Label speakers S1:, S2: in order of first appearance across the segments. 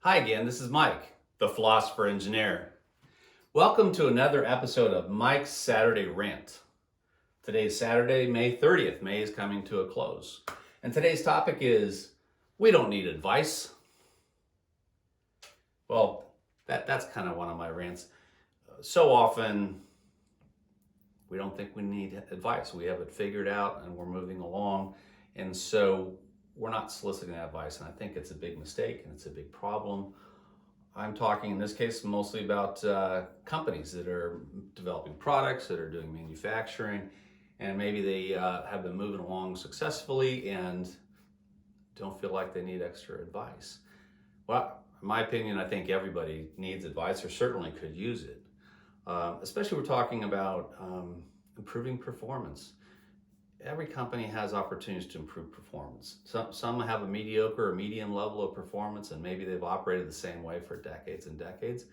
S1: Hi again, this is Mike, the Philosopher Engineer. Welcome to another episode of Mike's Saturday Rant. Today is Saturday, May 30th. May is coming to a close. And today's topic is, we don't need advice. Well, that's kind of one of my rants. So often, we don't think we need advice. We have it figured out and we're moving along. And so we're not soliciting that advice. And I think it's a big mistake and it's a big problem. I'm talking in this case mostly about companies that are developing products, that are doing manufacturing, and maybe they have been moving along successfully and don't feel like they need extra advice. Well, in my opinion, I think everybody needs advice or certainly could use it. Especially we're talking about improving performance. Every company has opportunities to improve performance. Some have a mediocre or medium level of performance, and maybe they've operated the same way for decades and decades,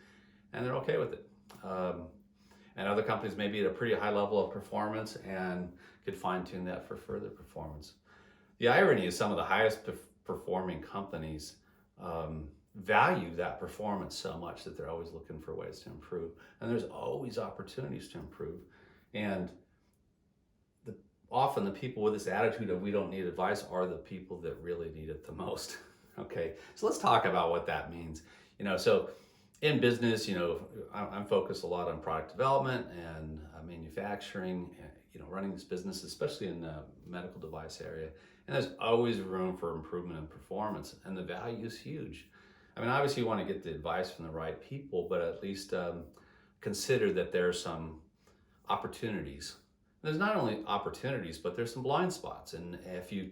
S1: and they're okay with it. And other companies may be at a pretty high level of performance and could fine-tune that for further performance. The irony is some of the highest performing companies value that performance so much that they're always looking for ways to improve, and there's always opportunities to improve. And often the people with this attitude of we don't need advice are the people that really need it the most. Okay, so let's talk about what that means. So in business, I'm focused a lot on product development and manufacturing, running this business, especially in the medical device area. And there's always room for improvement in performance, and the value is huge. I mean, obviously you want to get the advice from the right people, but at least consider that there are some opportunities. There's not only opportunities, but there's some blind spots. And if you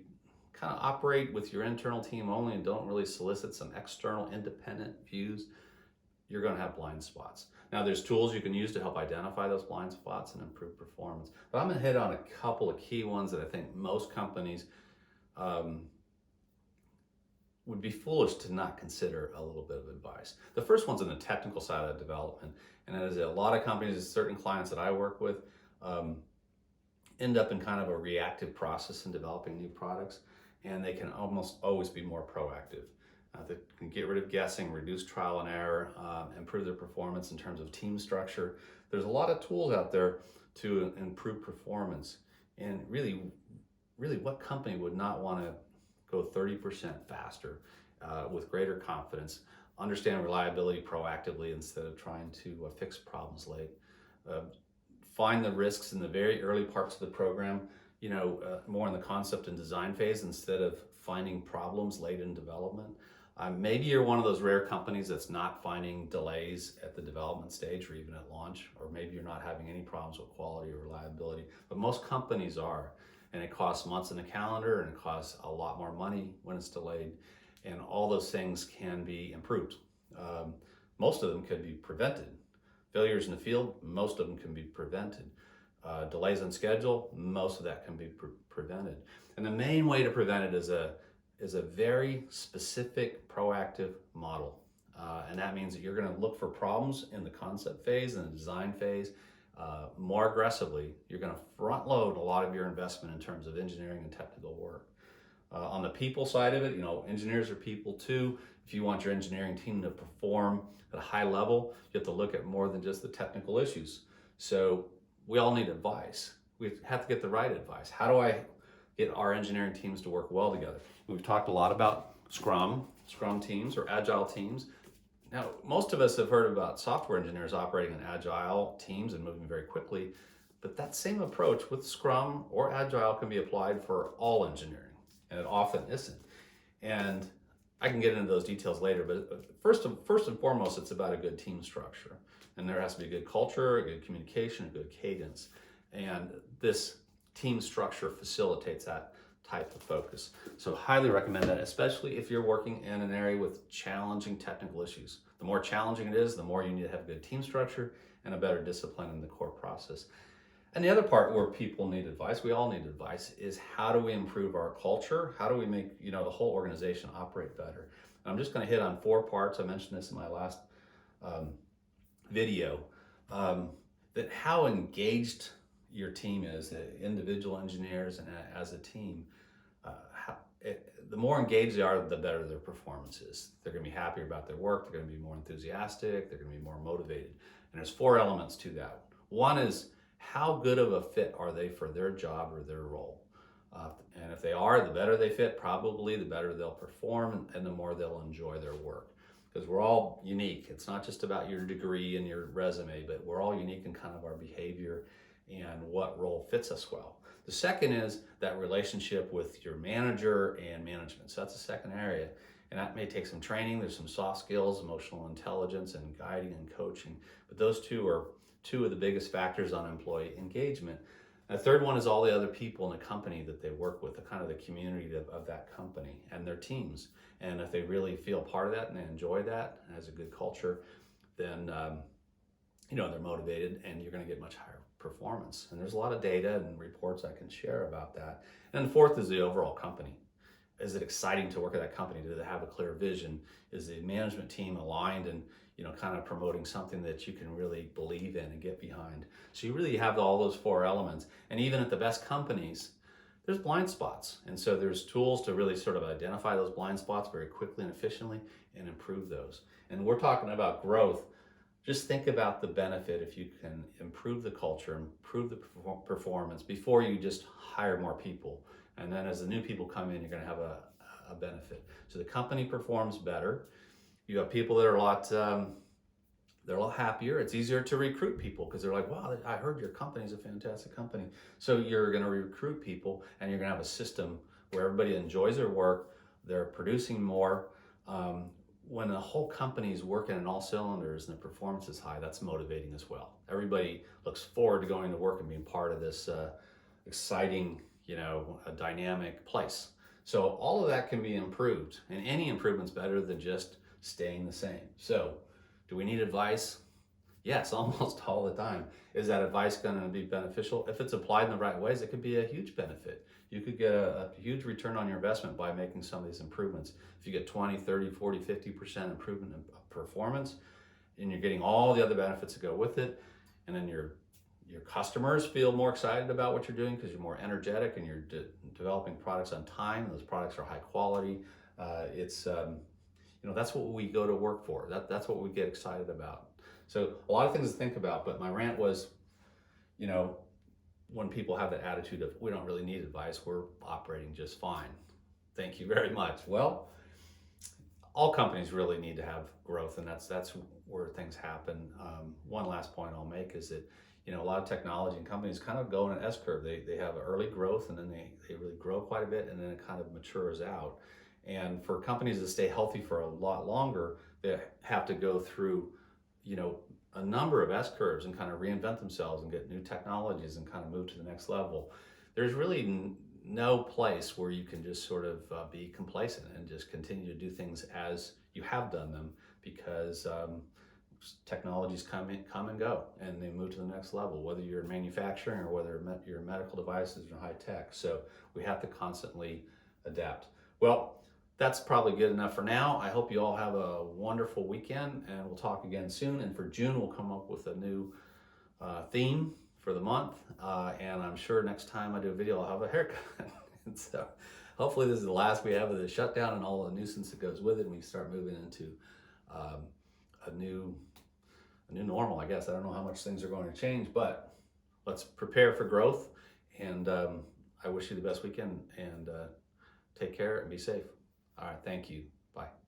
S1: kind of operate with your internal team only and don't really solicit some external independent views, you're going to have blind spots. Now, there's tools you can use to help identify those blind spots and improve performance. But I'm going to hit on a couple of key ones that I think most companies would be foolish to not consider a little bit of advice. The first one's on the technical side of development. And as a lot of companies, certain clients that I work with, end up in kind of a reactive process in developing new products, and they can almost always be more proactive. They can get rid of guessing, reduce trial and error, improve their performance in terms of team structure. There's a lot of tools out there to improve performance, and really what company would not want to go 30% faster with greater confidence, understand reliability proactively instead of trying to fix problems late. Find the risks in the very early parts of the program, more in the concept and design phase instead of finding problems late in development. Maybe you're one of those rare companies that's not finding delays at the development stage or even at launch, or maybe you're not having any problems with quality or reliability, but most companies are, and it costs months in the calendar and it costs a lot more money when it's delayed, and all those things can be improved. Most of them could be prevented. Failures in the field, most of them can be prevented. Delays on schedule, most of that can be prevented. And the main way to prevent it is a very specific, proactive model. And that means that you're going to look for problems in the concept phase and the design phase more aggressively. You're going to front load a lot of your investment in terms of engineering and technical work. On the people side of it, engineers are people too. If you want your engineering team to perform at a high level, you have to look at more than just the technical issues. So we all need advice. We have to get the right advice. How do I get our engineering teams to work well together? We've talked a lot about Scrum teams or Agile teams. Now, most of us have heard about software engineers operating in Agile teams and moving very quickly, but that same approach with Scrum or Agile can be applied for all engineering, and it often isn't. And I can get into those details later, but first and foremost, it's about a good team structure. And there has to be a good culture, a good communication, a good cadence. And this team structure facilitates that type of focus. So highly recommend that, especially if you're working in an area with challenging technical issues. The more challenging it is, the more you need to have a good team structure and a better discipline in the core process. And the other part where people need advice, we all need advice, is how do we improve our culture? How do we make the whole organization operate better? And I'm just going to hit on 4 parts. I mentioned this in my last video, that how engaged your team is, the individual engineers and as a team. the more engaged they are, the better their performance is. They're going to be happier about their work. They're going to be more enthusiastic. They're going to be more motivated. And there's 4 elements to that. One is, how good of a fit are they for their job or their role? And if they are, the better they fit, probably the better they'll perform and the more they'll enjoy their work. Because we're all unique. It's not just about your degree and your resume, but we're all unique in kind of our behavior and what role fits us well. The second is that relationship with your manager and management. So that's the second area. And that may take some training. There's some soft skills, emotional intelligence, and guiding and coaching. But those two are 2 of the biggest factors on employee engagement. And the third one is all the other people in the company that they work with, the kind of the community of that company and their teams. And if they really feel part of that and they enjoy that and has a good culture, then they're motivated and you're going to get much higher performance. And there's a lot of data and reports I can share about that. And the fourth is the overall company. Is it exciting to work at that company? Do they have a clear vision? Is the management team aligned and kind of promoting something that you can really believe in and get behind? So you really have all those 4 elements. And even at the best companies, there's blind spots. And so there's tools to really sort of identify those blind spots very quickly and efficiently and improve those. And we're talking about growth. Just think about the benefit if you can improve the culture, improve the performance before you just hire more people. And then as the new people come in, you're going to have a benefit. So the company performs better. You have people that are they're a lot happier. It's easier to recruit people because they're like, wow, I heard your company's a fantastic company. So you're going to recruit people and you're going to have a system where everybody enjoys their work. They're producing more. When the whole company is working in all cylinders and the performance is high, that's motivating as well. Everybody looks forward to going to work and being part of this exciting, a dynamic place. So all of that can be improved, and any improvement's better than just staying the same. So do we need advice? Yes, almost all the time. Is that advice going to be beneficial? If it's applied in the right ways, it could be a huge benefit. You could get a huge return on your investment by making some of these improvements. If you get 20, 30, 40, 50% improvement in performance, and you're getting all the other benefits that go with it, and then your customers feel more excited about what you're doing because you're more energetic and you're developing products on time, and those products are high quality. That's what we go to work for. That's what we get excited about. So a lot of things to think about, but my rant was, when people have that attitude of, we don't really need advice, we're operating just fine. Thank you very much. Well, all companies really need to have growth, and that's where things happen. One last point I'll make is that, a lot of technology and companies kind of go in an S-curve. They have early growth, and then they really grow quite a bit, and then it kind of matures out. And for companies to stay healthy for a lot longer, they have to go through, a number of S-curves and kind of reinvent themselves and get new technologies and kind of move to the next level. There's really no place where you can just sort of be complacent and just continue to do things as you have done them, because technologies come and go and they move to the next level, whether you're in manufacturing or whether you're in medical devices or high tech. So we have to constantly adapt. Well, that's probably good enough for now. I hope you all have a wonderful weekend, and we'll talk again soon. And for June, we'll come up with a new theme for the month. And I'm sure next time I do a video, I'll have a haircut. And so hopefully this is the last we have of the shutdown and all the nuisance that goes with it, and we start moving into a new normal, I guess. I don't know how much things are going to change, but let's prepare for growth. And I wish you the best weekend, and take care and be safe. All right, thank you. Bye.